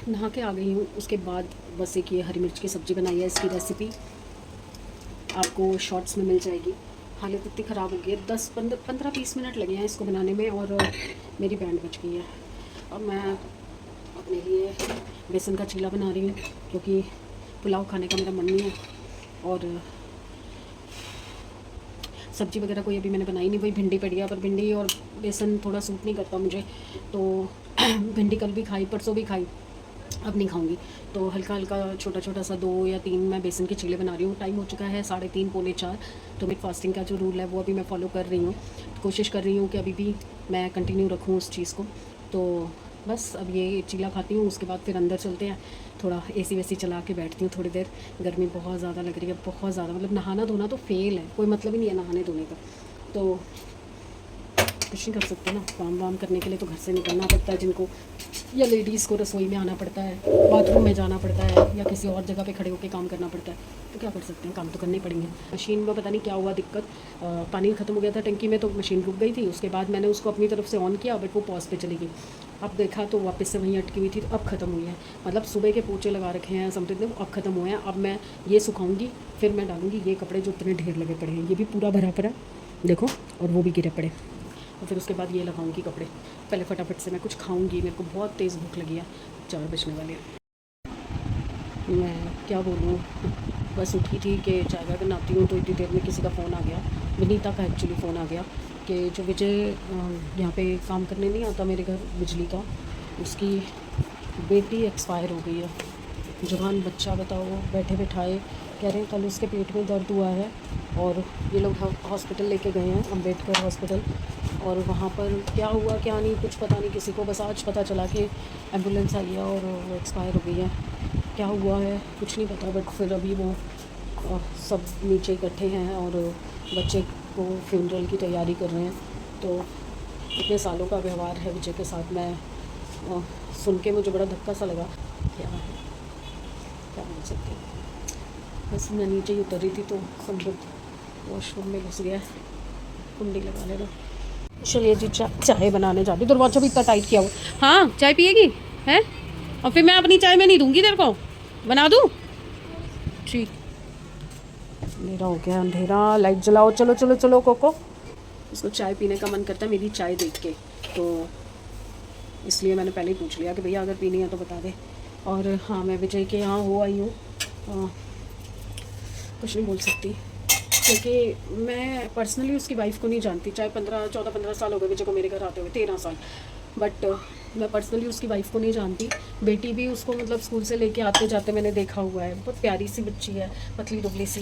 नहा के आ गई हूँ। उसके बाद बस एक ये हरी मिर्च की सब्ज़ी बनाई है। इसकी रेसिपी आपको शॉर्ट्स में मिल जाएगी। हालत इतनी ख़राब हो गई है, 10-15-20 मिनट लगे हैं इसको बनाने में और मेरी बैंड बच गई है। अब मैं अपने लिए बेसन का चीला बना रही हूँ क्योंकि पुलाव खाने का मेरा मन नहीं है और सब्ज़ी वगैरह कोई अभी मैंने बनाई नहीं। वही भिंडी पड़ी है, पर भिंडी और बेसन थोड़ा सूट नहीं करता मुझे, तो भिंडी कल भी खाई, परसों भी खाई, अब नहीं खाऊंगी। तो हल्का हल्का छोटा छोटा सा 2 या 3 मैं बेसन के चीले बना रही हूँ। टाइम हो चुका है 3:30 पौने 4। तो मेरी फास्टिंग का जो रूल है वो अभी मैं फ़ॉलो कर रही हूँ। कोशिश कर रही हूँ कि अभी भी मैं कंटिन्यू रखूँ उस चीज़ को। तो बस अब ये चीला खाती हूँ, उसके बाद फिर अंदर चलते हैं। थोड़ा एसी वेसी चला के बैठती हूँ थोड़ी देर। गर्मी बहुत ज़्यादा लग रही है, बहुत ज़्यादा। मतलब नहाना धोना तो फेल है, कोई मतलब ही नहीं है नहाने धोने का। तो कुछ नहीं कर सकते ना, काम वाम करने के लिए तो घर से निकलना पड़ता है जिनको, या लेडीज़ को रसोई में आना पड़ता है, बाथरूम में जाना पड़ता है, या किसी और जगह पे खड़े होकर काम करना पड़ता है। तो क्या कर सकते हैं, काम तो करने ही पड़ेंगे। मशीन में पता नहीं क्या हुआ दिक्कत, पानी ख़त्म हो गया था टंकी में तो मशीन रुक गई थी। उसके बाद मैंने उसको अपनी तरफ से ऑन किया, बट वो पॉज पे चली गई। अब देखा तो वापस से वहीं अटकी हुई थी, तो अब ख़त्म हुई है। मतलब सुबह के पोचे लगा रखे हैं समथिंग, अब ख़त्म हुए हैं। अब मैं ये सुखाऊंगी, फिर मैं डालूंगी ये कपड़े जो इतने ढेर लगे पड़े हैं। ये भी पूरा भरा पड़ा देखो, और वो भी गिरे पड़े। और फिर उसके बाद ये लगाऊंगी कपड़े। पहले फटाफट से मैं कुछ खाऊंगी, मेरे को बहुत तेज़ भूख लगी है, 4 बजने वाले हैं। मैं क्या बोलूँ, बस उठी थी कि चाय वाय बनाती हूँ, तो इतनी देर में किसी का फ़ोन आ गया। विनीता का एक्चुअली फ़ोन आ गया कि जो विजय यहाँ पे काम करने नहीं आता मेरे घर बिजली का, उसकी बेटी एक्सपायर हो गई है। जवान बच्चा, बताओ, बैठे बिठाए कह रहे हैं कल उसके पेट में दर्द हुआ है और ये लोग हॉस्पिटल लेके गए हैं, अम्बेडकर हॉस्पिटल। और वहाँ पर क्या हुआ क्या नहीं कुछ पता नहीं किसी को, बस आज पता चला कि एम्बुलेंस आई है और वो एक्सपायर हो गई है। क्या हुआ है कुछ नहीं पता, बट फिर अभी वो सब नीचे इकट्ठे हैं और बच्चे को फ्यूनरल की तैयारी कर रहे हैं। तो इतने सालों का व्यवहार है विजय के साथ, मैं सुन के मुझे बड़ा धक्का सा लगा। क्या है, क्या बोल सकते हैं। बस मैं नीचे ही उतर रही थी तो समझो वॉशरूम में घुस गया, कुंडी लगा लेना। चलिए जी, चाय बनाने जाती। दरवाजा भी इतना टाइट किया हुआ। हाँ, चाय पिएगी है, और फिर मैं अपनी चाय में नहीं दूंगी, तेरे को बना दूँ। ठीक, अंधेरा हो गया, अंधेरा, लाइट जलाओ। चलो चलो चलो कोको, इसको चाय पीने का मन करता है मेरी चाय देख के, तो इसलिए मैंने पहले ही पूछ लिया कि भैया अगर पीनी है तो बता दे। और हाँ, मैं विजय के यहाँ हो आई हूँ, कुछ नहीं बोल सकती क्योंकि मैं पर्सनली उसकी वाइफ को नहीं जानती। चाहे 14-15 साल हो गए विजय को मेरे घर आते हुए, 13 साल, बट मैं पर्सनली उसकी वाइफ को नहीं जानती। बेटी भी उसको मतलब स्कूल से लेके आते जाते मैंने देखा हुआ है। बहुत प्यारी सी बच्ची है, पतली दुबली सी।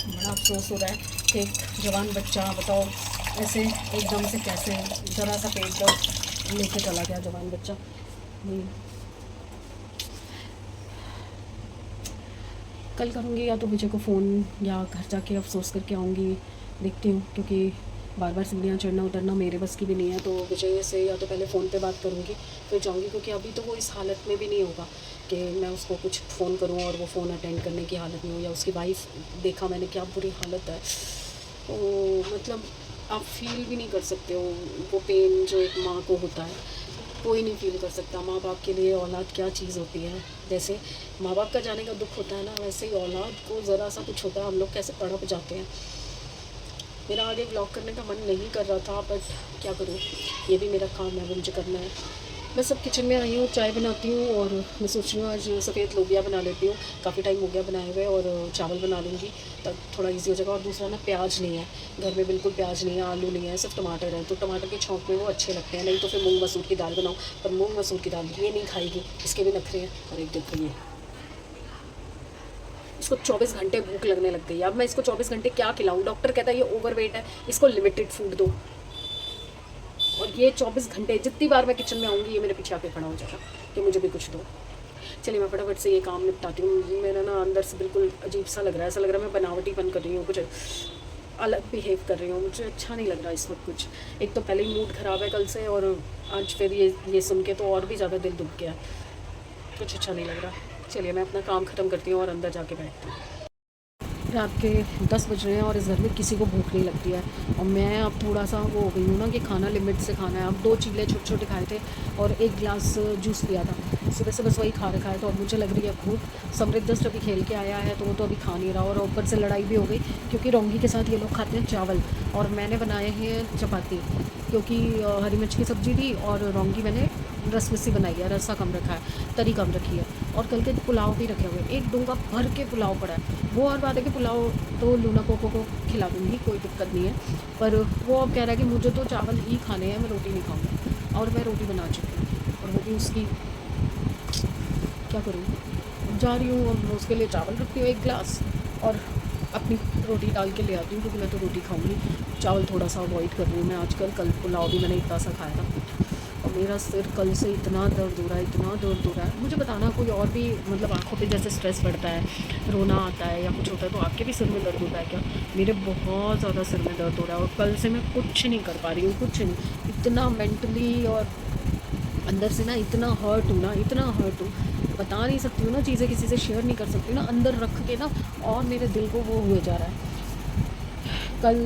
बड़ा अफसोस हो रहा है कि एक जवान बच्चा, बताओ, ऐसे एकदम से कैसे ज़रा सा पेट दर्द लेके चला गया जवान बच्चा। कल करूँगी या तो विजय को फ़ोन, या घर जाके अफसोस करके आऊँगी, देखती हूँ, क्योंकि बार बार सीढ़ियाँ चढ़ना उतरना मेरे बस की भी नहीं है। तो विजय से या तो पहले फ़ोन पे बात करूँगी फिर जाऊँगी, क्योंकि अभी तो वो इस हालत में भी नहीं होगा कि मैं उसको कुछ फ़ोन करूँ और वो फ़ोन अटेंड करने की हालत में हो। या उसकी वाइफ, देखा मैंने क्या बुरी हालत है, तो मतलब आप फील भी नहीं कर सकते हो वो पेन जो एक माँ को होता है, कोई नहीं फील कर सकता। माँ बाप के लिए औलाद क्या चीज़ होती है, जैसे माँ बाप का जाने का दुख होता है ना, वैसे ही औलाद को ज़रा सा कुछ होता है, हम लोग कैसे तड़प जाते हैं। मेरा आगे ब्लॉग करने का मन नहीं कर रहा था, बट क्या करूँ, ये भी मेरा काम है, वो मुझे करना है। मैं सब किचन में आई हूँ, चाय बनाती हूँ, और मैं सोच रही हूँ आज सफ़ेद लोबिया बना लेती हूँ, काफ़ी टाइम हो गया बनाए हुए, और चावल बना लूँगी तब थोड़ा इजी हो जाएगा। और दूसरा ना, प्याज नहीं है घर में, बिल्कुल प्याज नहीं है, आलू नहीं है, सिर्फ टमाटर है, तो टमाटर के छौंक में वो अच्छे लगते हैं। नहीं तो फिर मूंग मसूर की दाल बनाऊँ, पर मूंग मसूर की दाल ये नहीं खाएगी, इसके भी नखरे हैं। और एक देखो ये, इसको 24 घंटे भूख लगने लग गई। अब मैं इसको 24 घंटे क्या खिलाऊँ, डॉक्टर कहता है ये ओवरवेट है, इसको लिमिटेड फूड दो। और ये 24 घंटे जितनी बार मैं किचन में आऊँगी ये मेरे पीछे आके खड़ा हो जाएगा कि मुझे भी कुछ दो। चलिए मैं फटाफट से ये काम निपटाती हूँ। मेरा ना अंदर से बिल्कुल अजीब सा लग रहा है, ऐसा लग रहा है मैं बनावटीपन कर रही हूँ, कुछ अलग बिहेव कर रही हूँ, मुझे अच्छा नहीं लग रहा इस वक्त कुछ। एक तो पहले ही मूड ख़राब है कल से, और आज फिर ये सुन के तो और भी ज़्यादा दिल दुख गया, कुछ अच्छा नहीं लग रहा। चलिए मैं अपना काम ख़त्म करती हूँ और अंदर जाके बैठती हूँ। रात के 10 बज रहे हैं और इस घर में किसी को भूख नहीं लगती है। और मैं अब थोड़ा सा वो हो गई हूँ ना कि खाना लिमिट से खाना है। अब 2 चीले छोटे छोटे खाए थे और 1 गिलास जूस पिया था। सुबह से बस वही खा रखा है, तो अब मुझे लग रही है भूख। समृद्ध जस्ट अभी खेल के आया है तो वो तो अभी खा नहीं रहा, और ऊपर से लड़ाई भी हो गई क्योंकि रोंगी के साथ ये लोग खाते हैं चावल और मैंने बनाए हैं चपाती, क्योंकि हरी मिर्च की सब्ज़ी थी और रोंगी मैंने रस मिस्सी बनाई है, रसा कम रखा है, तरी कम रखी है, और कल के पुलाव भी रखे हुए, एक डोंगा भर के पुलाव पड़ा है। वो और बात है कि पुलाव तो लूना कोको को खिला दूँगी, कोई दिक्कत नहीं है, पर वो अब कह रहा है कि मुझे तो चावल ही खाने हैं, मैं रोटी नहीं खाऊँगा। और मैं रोटी बना चुकी हूँ और वो भी उसकी, क्या करूँ, जा रही हूँ अब उसके लिए चावल रखती हूँ 1 गिलास और अपनी रोटी डाल के ले आती हूँ, क्योंकि मैं तो रोटी खाऊंगी, चावल थोड़ा सा अवॉइड कर रही हूँ मैं आजकल। कल पुलाव भी मैंने इतना सा खाया था और मेरा सिर कल से इतना दर्द हो रहा है, इतना दर्द हो रहा है। मुझे बताना, कोई और भी मतलब आँखों पे जैसे स्ट्रेस बढ़ता है, रोना आता है या कुछ होता है, तो आपके भी सिर में दर्द होता है क्या? मेरे बहुत ज़्यादा सिर में दर्द हो रहा है और कल से मैं कुछ नहीं कर पा रही हूँ, कुछ नहीं, इतना मेंटली और अंदर से ना इतना हर्ट हूँ ना, इतना हर्ट हूँ, बता नहीं सकती हूँ ना, चीज़ें किसी से शेयर नहीं कर सकती हूँ ना, अंदर रख के ना, और मेरे दिल को वो हुए जा रहा है। कल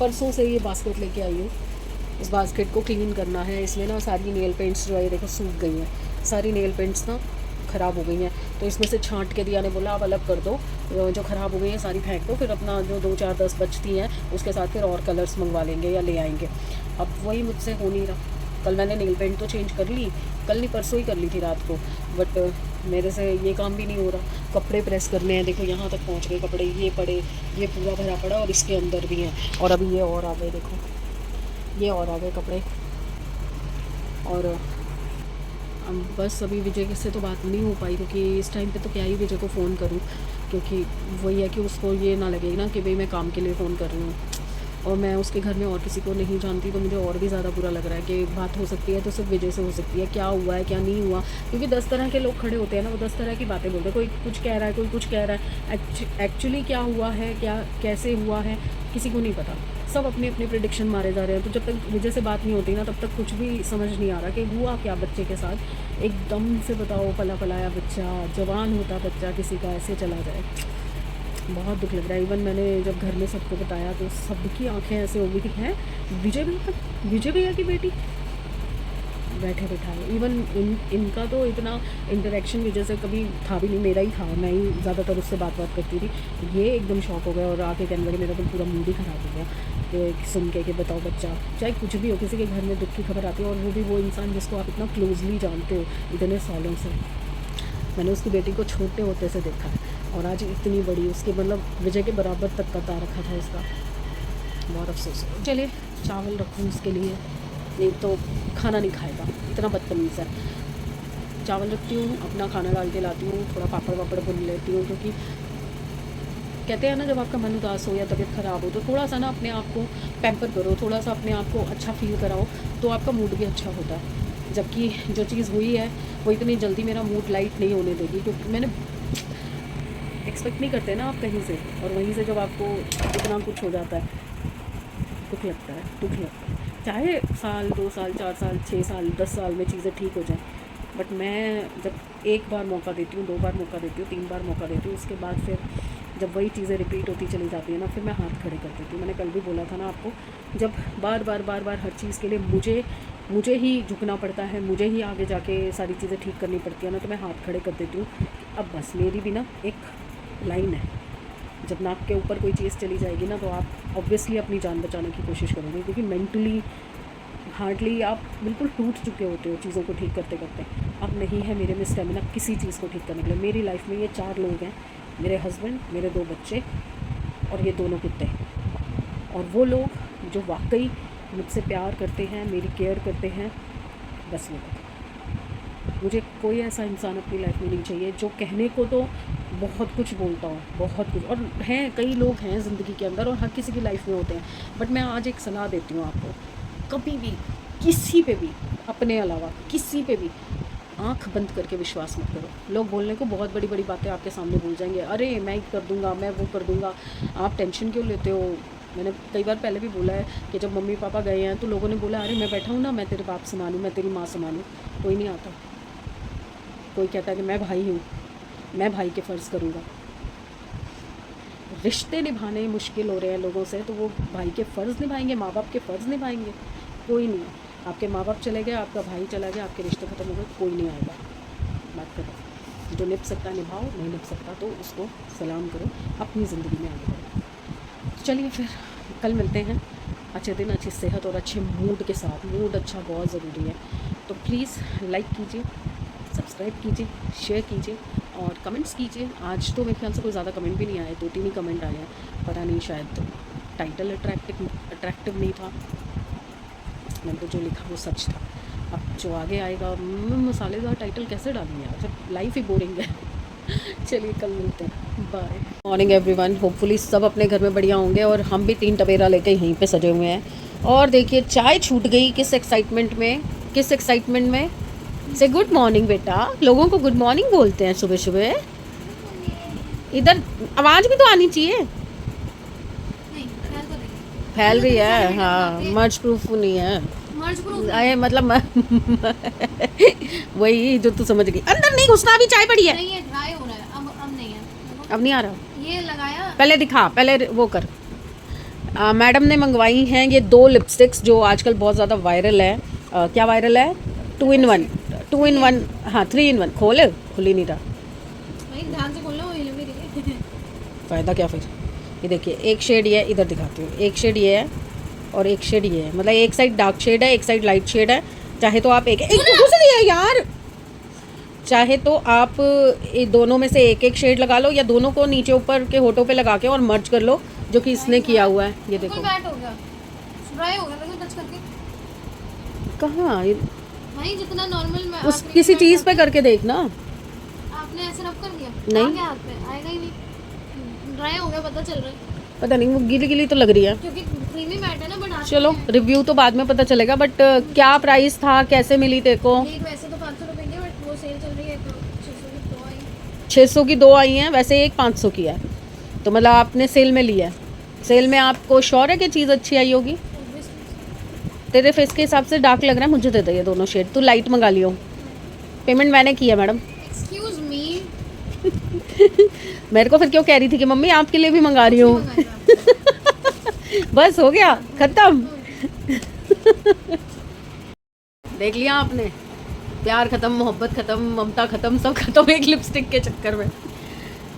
परसों से ये बास्केट लेके आई हूँ, इस बास्केट को क्लीन करना है। इसमें ना सारी नेल पेंट्स जो है देखो सूख गई हैं, सारी नेल पेंट्स ना ख़राब हो गई हैं, तो इसमें से छांट के दिया ने बोला अब अलग कर दो, जो ख़राब हो गई हैं सारी फेंक दो, फिर अपना जो 2 4 10 बचती हैं उसके साथ फिर और कलर्स मंगवा लेंगे या ले आएंगे। अब वही मुझसे हो नहीं रहा। कल मैंने नेल पेंट तो चेंज कर ली, कल नहीं परसों ही कर ली थी रात को, बट मेरे से ये काम भी नहीं हो रहा। कपड़े प्रेस करने हैं, देखो यहाँ तक पहुँच गए कपड़े, ये पड़े, ये पूरा भरा पड़ा और इसके अंदर भी हैं, और अभी ये और आ गए, देखो ये और आ गए कपड़े। और बस अभी विजय से तो बात नहीं हो पाई, क्योंकि इस टाइम पे तो क्या ही विजय को फ़ोन करूं, क्योंकि वही है कि उसको ये ना लगे ना कि भाई मैं काम के लिए फ़ोन कर रही हूँ और मैं उसके घर में और किसी को नहीं जानती, तो मुझे और भी ज़्यादा बुरा लग रहा है कि बात हो सकती है तो सिर्फ विजय से हो सकती है, क्या हुआ है क्या नहीं हुआ, क्योंकि 10 तरह के लोग खड़े होते हैं ना, वो 10 तरह की बातें बोलते हैं, कोई कुछ कह रहा है, कोई कुछ कह रहा है, एक्चुअली क्या हुआ है, क्या कैसे हुआ है, किसी को नहीं पता, सब अपनी अपनी प्रिडिक्शन मारे जा रहे हैं। तो जब तक विजय से बात नहीं होती ना, तब तक कुछ भी समझ नहीं आ रहा कि हुआ क्या बच्चे के साथ। एकदम से बताओ, पला पलाया बच्चा, जवान होता बच्चा किसी का ऐसे चला जाए, बहुत दुख लग रहा है। इवन मैंने जब घर में सबको बताया तो सबकी आंखें ऐसे हो गई कि हैं विजय भैया की बेटी, बैठे बैठाए। इवन इनका तो इतना इंटरेक्शन विजय से कभी था भी नहीं, मेरा ही था, मैं ही ज़्यादातर उससे बात करती थी। ये एकदम शॉक हो गया और आके कहने लगे, मेरा तो पूरा मूड ही ख़राब हो गया कि सुन के कि बताओ बच्चा, चाहे कुछ भी हो, किसी के घर में दुख की खबर आती है, और वो भी वो इंसान जिसको आप इतना क्लोजली जानते हो इतने सालों से। मैंने उसकी बेटी को छोटे होते से देखा है और आज इतनी बड़ी, उसके मतलब विजय के बराबर तक का तार रखा था उसका, बहुत अफसोस है। चले चावल रखूँ उसके लिए, नहीं तो खाना नहीं खाएगा, इतना बदतमीज़ है। चावल रखती हूँ, अपना खाना डाल के लाती हूँ, थोड़ा पापड़ वापड़ भून लेती हूँ, क्योंकि कहते हैं ना जब आपका मन उदास हो या तबीयत ख़राब हो तो थोड़ा सा ना अपने आप को पैम्पर करो, थोड़ा सा अपने आप को अच्छा फील कराओ, तो आपका मूड भी अच्छा होता है। जबकि जो चीज़ हुई है वो इतनी जल्दी मेरा मूड लाइट नहीं होने देगी, क्योंकि मैंने एक्सपेक्ट नहीं करते ना आप कहीं से, और वहीं से जब आपको इतना कुछ हो जाता है दुख लगता है। चाहे साल 2 साल 4 साल 6 साल 10 साल में चीज़ें ठीक हो जाएं, बट मैं जब 1 बार मौका देती हूँ, 2 बार मौका देती हूँ, 3 बार मौका देती हूँ, उसके बाद फिर जब वही चीज़ें रिपीट होती चली जाती है ना, फिर मैं हाथ खड़े कर देती हूँ। मैंने कल भी बोला था ना आपको, जब बार बार हर चीज़ के लिए मुझे ही झुकना पड़ता है, मुझे ही आगे जाके सारी चीज़ें ठीक करनी पड़ती है ना, तो मैं हाथ खड़े कर देती हूँ। अब बस मेरी भी ना एक लाइन है, जब नाक के ऊपर कोई चीज़ चली जाएगी ना, तो आप ऑब्वियसली अपनी जान बचाने की कोशिश करोगे, क्योंकि मेंटली हार्डली आप बिल्कुल टूट चुके होते हो चीज़ों को ठीक करते करते। अब नहीं है मेरे में स्टेमिना किसी चीज़ को ठीक करने के लिए। मेरी लाइफ में ये 4 लोग हैं, मेरे हस्बैंड, मेरे 2 बच्चे और ये दोनों कुत्ते, और वो लोग जो वाकई मुझसे प्यार करते हैं, मेरी केयर करते हैं, बस वो लोग। मुझे कोई ऐसा इंसान अपनी लाइफ में नहीं चाहिए जो कहने को तो बहुत कुछ बोलता हूँ, बहुत कुछ, और हैं कई लोग हैं ज़िंदगी के अंदर और हर किसी की लाइफ में होते हैं, बट मैं आज एक सलाह देती हूँ आपको, कभी भी किसी पे भी, अपने अलावा किसी पे भी आँख बंद करके विश्वास मत करो। लोग बोलने को बहुत बड़ी बड़ी बातें आपके सामने बोल जाएंगे, अरे मैं कर दूँगा, मैं वो कर दूँगा, आप टेंशन क्यों लेते हो। मैंने कई बार पहले भी बोला है कि जब मम्मी पापा गए हैं तो लोगों ने बोला, अरे मैं बैठा हूँ ना, मैं तेरे बाप संभालूँ, मैं तेरी माँ संभालूँ, कोई नहीं आता। कोई कहता है कि मैं भाई हूँ, मैं भाई के फ़र्ज़ करूँगा। रिश्ते निभाने मुश्किल हो रहे हैं लोगों से, तो वो भाई के फ़र्ज़ निभाएंगे, माँ बाप के फ़र्ज़ निभाएंगे? कोई नहीं है। आपके माँ बाप चले गए, आपका भाई चला गया, आपके रिश्ते ख़त्म हो गए, कोई नहीं आएगा। बात करो, जो निभ सकता निभाओ, नहीं निभ सकता तो उसको सलाम करो, अपनी ज़िंदगी में आगे बढ़ो। चलिए फिर कल मिलते हैं, अच्छे दिन, अच्छी सेहत और अच्छे मूड के साथ। मूड अच्छा बहुत ज़रूरी है। तो प्लीज़ लाइक कीजिए, सब्सक्राइब कीजिए, शेयर कीजिए और कमेंट्स कीजिए। आज तो मेरे ख्याल से कोई ज़्यादा कमेंट भी नहीं आए, 2-3 ही कमेंट आए हैं। पता नहीं, शायद टाइटल अट्रैक्टिव नहीं था, मैंने तो जो लिखा वो सच था। अब जो आगे आएगा, मसालेदार टाइटल कैसे डालूँ यार, जब लाइफ ही बोरिंग है। चलिए कल मिलते हैं, बाय। मॉर्निंग एवरीवन, होपफुली सब अपने घर में बढ़िया होंगे और हम भी 3 टवेरा लेके यहीं पे सजे हुए हैं। और देखिए चाय छूट गई, किस एक्साइटमेंट में से गुड मॉर्निंग बेटा, लोगों को गुड मॉर्निंग बोलते हैं सुबह सुबह। इधर आवाज़ भी तो आनी चाहिए। फैल रही है, हाँ, मर्ज प्रूफ नहीं है, आए मतलब वही जो तू समझ गई। अंदर नहीं घुसना, अभी चाय पड़ी है, नहीं है, ड्राई हो रहा है, अब नहीं है, अब नहीं आ रहा। ये लगाया, पहले दिखा, पहले वो कर। मैडम ने मंगवाई हैं ये 2 लिपस्टिक्स जो आजकल बहुत ज़्यादा वायरल है। क्या वायरल है? 2 in 1, हाँ 3 in 1। खुल ही नहीं रहा, भाई ध्यान से खोलना, वो हिल भी रही है। फ़ायदा क्या फिर। ये देखिए, एक शेड ये है, इधर दिखाती हूँ, एक शेड ये है और एक शेड ये है, मतलब एक साइड डार्क शेड है, एक साइड लाइट शेड है। चाहे तो आप एक घुस दिया यार, चाहे तो आप दोनों में से एक शेड लगा लो, या दोनों को नीचे ऊपर के होठों पे लगा के और मर्ज कर लो, जो कि इसने किया हुआ है। ये देखो बैट हो गया, ड्राई हो गया, देखो टच करके। कहाँ, भाई जितना नॉर्मल में उस किसी चीज़ पे करके देखना। आपने ऐसे रब कर दिया, नहीं, आ गया हाथ पे, आएगा ही नहीं, ड्राई हो गया, पता चल रहा है। पता नहीं, वो गीली गीली तो लग रही है, क्योंकि क्रीमी मैट है ना, बना। चलो रिव्यू तो बाद में पता चलेगा। बट क्या प्राइस था, कैसे मिली तेरे को? वैसे तो 500 रुपए की, बट वो सेल चल रही है तो 600 की 2 आई। 600 की 2 आई हैं, वैसे एक 500 की है, तो मतलब आपने सेल में लिया है। सेल में आपको श्योर है कि चीज़ अच्छी आई होगी? तेरे फेस के हिसाब से डार्क लग रहा है, मुझे दे दे ये दोनों शेड, तू लाइट मंगा लियो। पेमेंट मैंने किया मैडम। Excuse me. मेरे को फिर क्यों कह रही थी कि मम्मी आपके लिए भी मंगा रही हूँ। बस हो गया, खत्म। देख लिया आपने, प्यार खत्म, मोहब्बत खत्म, ममता खत्म, सब खत्म एक लिपस्टिक के चक्कर में।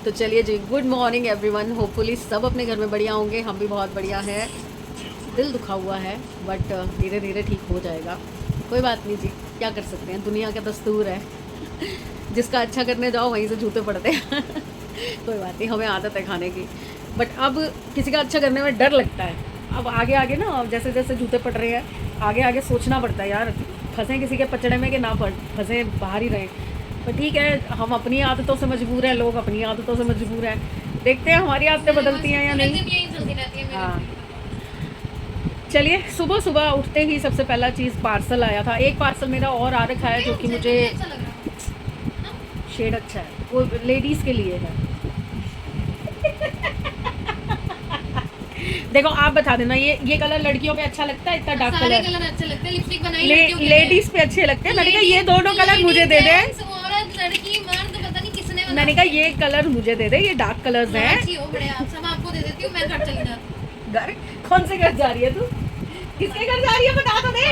तो चलिए जी, गुड मॉर्निंग एवरीवन, होपफुली सब अपने घर में बढ़िया होंगे, हम भी बहुत बढ़िया है। दिल दुखा हुआ है बट धीरे धीरे ठीक हो जाएगा, कोई बात नहीं जी, क्या कर सकते हैं, दुनिया का दस्तूर है। जिसका अच्छा करने जाओ वहीं से जूते पड़ते हैं। कोई बात नहीं, हमें आदत है खाने की। बट अब किसी का अच्छा करने में डर लगता है। अब आगे आगे ना, जैसे जैसे जूते पड़ रहे हैं, आगे आगे सोचना पड़ता है यार, फंसें किसी के पचड़े में कि ना फंसें, बाहर ही रहें। पर ठीक है, हम अपनी आदतों से मजबूर हैं, लोग अपनी आदतों से मजबूर हैं। देखते हैं हमारी आदतें बदलती हैं या नहीं। हाँ, चलिए, सुबह सुबह उठते ही सबसे पहला चीज़ पार्सल आया था। एक पार्सल मेरा और आ रखा है, जो कि मुझे शेड अच्छा है, वो लेडीज़ के लिए है। देखो आप बता देना, ये कलर लड़कियों पे अच्छा लगता है, इतना डार्क कलर अच्छे लगते हैं, लिपस्टिक बनाई लेडीज पे अच्छे लगते हैं। मैंने कहा ये दोनों कलर मुझे दे दे, लड़की मर्द पता नहीं किसने बनाया। मैंने कहा ये कलर मुझे दे दे, ये डार्क कलर्स हैं। सब आपको दे देती हूँ, मैं घर चली जाती। घर कौन से घर जा रही है तू? किसके घर जा रही है, बता तो दे।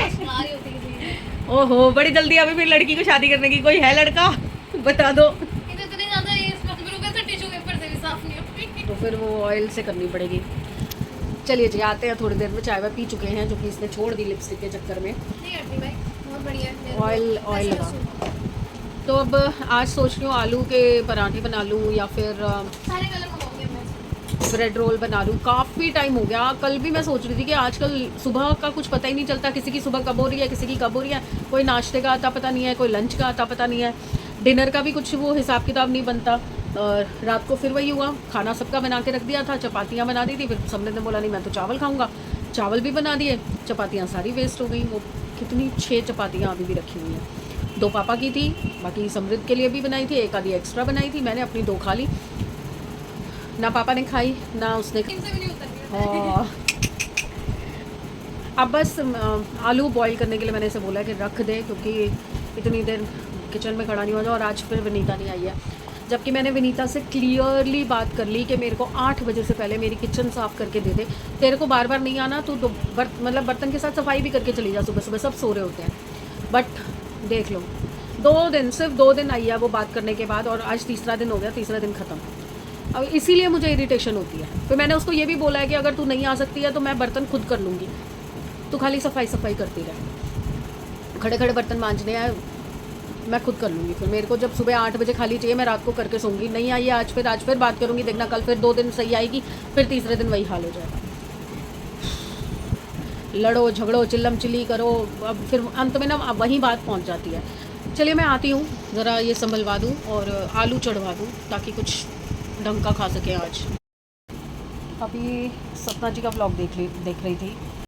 ओहो, बड़ी जल्दी अभी भी लड़की को शादी करने की, कोई है लड़का बता दो। तो फिर वो ऑयल से करनी पड़ेगी। चलिए जी, आते हैं थोड़ी देर में, चाय वाय पी चुके हैं, जो कि इसने छोड़ दी लिपस्टिक के चक्कर में। ऑयल लगा। तो अब आज सोच रही हूँ आलू के पराठे बना लूँ या फिर ब्रेड रोल बना लूँ। काफ़ी टाइम हो गया, कल भी मैं सोच रही थी कि आजकल सुबह का कुछ पता ही नहीं चलता, किसी की सुबह कब हो रही है, किसी की कब हो रही है। कोई नाश्ते का आता पता नहीं है, कोई लंच का आता पता नहीं है, डिनर का भी कुछ वो हिसाब किताब नहीं बनता। और रात को फिर वही हुआ, खाना सबका बना के रख दिया था, चपातियाँ बना दी थी, फिर समृद्ध ने बोला नहीं मैं तो चावल खाऊंगा, चावल भी बना दिए, चपातियाँ सारी वेस्ट हो गई। वो कितनी 6 चपातियाँ अभी भी रखी हुई हैं। 2 पापा की थी, बाकी समृद्ध के लिए भी बनाई थी, एक आधी एक्स्ट्रा बनाई थी, मैंने अपनी 2 खा ली। ना पापा ने खाई ना उसने। अब बस आलू बॉईल करने के लिए मैंने इसे बोला कि रख दे, क्योंकि इतनी देर किचन में खड़ा नहीं हो जाए। और आज फिर विनीता नहीं आई है, जबकि मैंने विनीता से क्लियरली बात कर ली कि मेरे को 8 बजे से पहले मेरी किचन साफ़ करके दे दे, तेरे को बार बार नहीं आना, तो मतलब बर्तन के साथ सफाई भी करके चली जा, सुबह सुबह सब सो रहे होते हैं। बट देख लो, 2 दिन, सिर्फ 2 दिन आई है वो बात करने के बाद, और आज तीसरा दिन हो गया, तीसरा दिन ख़त्म। अब इसीलिए मुझे इरिटेशन होती है। फिर मैंने उसको ये भी बोला है कि अगर तू नहीं आ सकती है तो मैं बर्तन खुद कर लूँगी, तू खाली सफाई करती रहे, खड़े खड़े बर्तन मांजने हैं, मैं खुद कर लूँगी। फिर मेरे को जब सुबह 8 बजे खाली चाहिए, मैं रात को करके सोऊंगी। नहीं आई आज फिर बात करूँगी, देखना कल फिर 2 दिन सही आएगी, फिर तीसरे दिन वही हाल हो जाएगा। लड़ो झगड़ो चिल्लम चिल्ली करो, अब फिर अंत में ना वही बात पहुँच जाती है। चलिए मैं आती हूँ, ज़रा ये संभलवा दूँ और आलू चढ़वा दूँ ताकि कुछ ढंग का खा सकें आज। अभी सपना जी का व्लॉग देख रही थी।